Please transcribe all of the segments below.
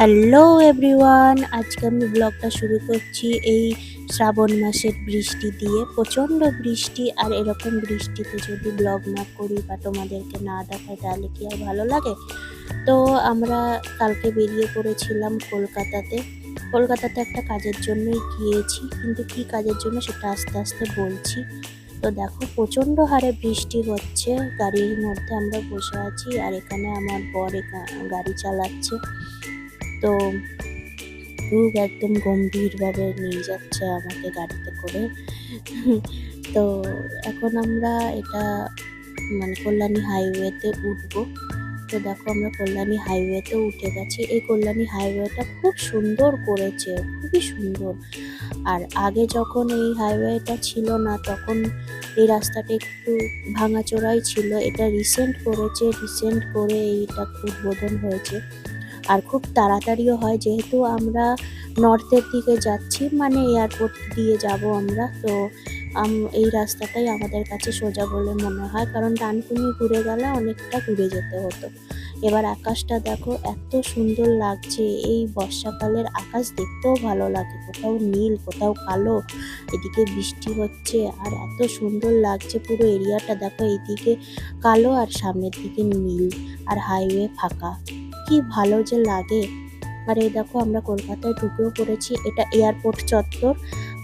Hello everyone, আজকে আমি ব্লগটা শুরু করছি এই শ্রাবণ মাসের বৃষ্টি দিয়ে। প্রচণ্ড বৃষ্টি, আর এরকম বৃষ্টিতে যদি ব্লগ না করি বা তোমাদেরকে না দেখাই তাহলে কি আর ভালো লাগে? তো আমরা কালকে বেরিয়ে পড়েছিলাম কলকাতাতে একটা কাজের জন্যই গিয়েছি, কিন্তু কি কাজের জন্য সেটা আস্তে আস্তে বলছি। তো দেখো প্রচণ্ড হারে বৃষ্টি হচ্ছে, গাড়ির মধ্যে আমরা বসে আছি, আর এখানে আমার বর গাড়ি চালাচ্ছে। তো খুব একদম গম্ভীরভাবে নিয়ে যাচ্ছে আমাকে গাড়িতে করে। তো এখন আমরা এটা কল্যাণী হাইওয়েতে উঠবো। তো দেখো আমরা কল্যাণী হাইওয়েতে উঠে গেছি। এই কল্যাণী হাইওয়েটা খুব সুন্দর করেছে, খুবই সুন্দর। আর আগে যখন এই হাইওয়েটা ছিল না তখন এই রাস্তাটা একটু ভাঙাচোরাই ছিল। এটা রিসেন্ট করে এইটা উদ্বোধন হয়েছে। আর খুব তাড়াতাড়িও হয়, যেহেতু আমরা নর্থের দিকে যাচ্ছি, মানে এয়ারপোর্ট দিয়ে যাব আমরা। তো এই রাস্তাটাই আমাদের কাছে সোজা বলে মনে হয়, কারণ ডানকুনি ঘুরে গেলে অনেকটা ঘুরে যেতে হতো। এবার আকাশটা দেখো এত সুন্দর লাগছে, এই বর্ষাকালের আকাশ দেখতেও ভালো লাগে, কোথাও নীল কোথাও কালো, এদিকে বৃষ্টি হচ্ছে আর এত সুন্দর লাগছে পুরো এরিয়াটা। দেখো এইদিকে কালো আর সামনের দিকে নীল, আর হাইওয়ে ফাঁকা, কি ভালো যে লাগে। আর এই দেখো আমরা কলকাতায় ঢুকেও পড়েছি, এটা এয়ারপোর্ট চত্বর।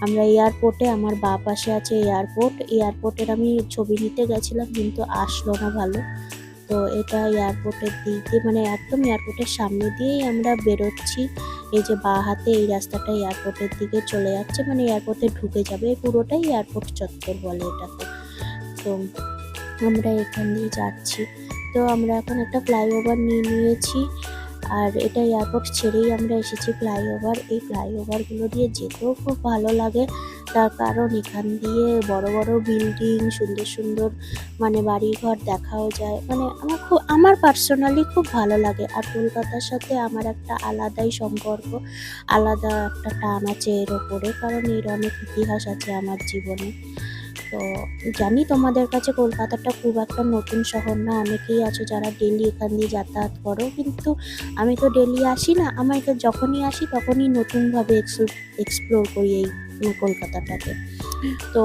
আমরা এয়ারপোর্টে, আমার বাঁ পাশে আছে এয়ারপোর্টের আমি ছবি নিতে গেছিলাম কিন্তু আসলো না ভালো। তো এটা এয়ারপোর্টের দিক দিয়ে, মানে একদম এয়ারপোর্টের সামনে দিয়েই আমরা বেরোচ্ছি। এই যে বাঁ হাতে এই রাস্তাটা এয়ারপোর্টের দিকে চলে যাচ্ছে, মানে এয়ারপোর্টে ঢুকে যাবে, এই পুরোটাই এয়ারপোর্ট চত্বর বলে এটাকে। তো আমরা এখান দিয়ে যাচ্ছি। তো আমরা এখন একটা ফ্লাইওভার নিয়েছি, আর এটা এয়ারপোর্ট ছেড়েই আমরা এসেছি ফ্লাইওভার। এই ফ্লাইওভারগুলো দিয়ে যেতেও খুব ভালো লাগে, তার কারণ এখান দিয়ে বড় বড় বিল্ডিং, সুন্দর সুন্দর বাড়িঘর দেখাও যায়। আমার পার্সোনালি খুব ভালো লাগে। আর কলকাতার সাথে আমার একটা আলাদাই সম্পর্ক, আলাদা একটা টান আছে এর ওপরে, কারণ এর অনেক ইতিহাস আছে আমার জীবনে। তো জানি তোমাদের কাছে কলকাতাটা খুব একটা নতুন শহর না, অনেকেই আছো যারা ডেলি এখান দিয়ে যাতায়াত করো, কিন্তু আমি তো ডেলি আসি না। আমাকে যখনই আসি তখনই নতুনভাবে এক্সপ্লোর করি এই কলকাতাটাকে। তো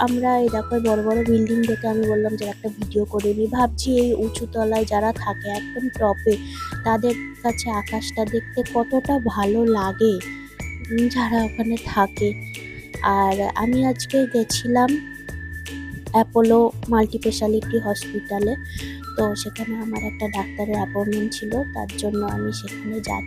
আমরা এই দেখো বড় বড় বিল্ডিং দেখে আমি বললাম যে একটা ভিডিও করে নিই। ভাবছি এই উঁচু তলায় যারা থাকে একদম টপে, তাদের কাছে আকাশটা দেখতে কতটা ভালো লাগে, যারা ওখানে থাকে। আর আমি আজকে গেছিলাম অ্যাপোলো মাল্টিস্পেশালিটি হসপিটালে। তো সেখানে আমার একটা ডাক্তারের অ্যাপয়েন্টমেন্ট ছিল, তার জন্য আমি সেখানে যাচ্ছি।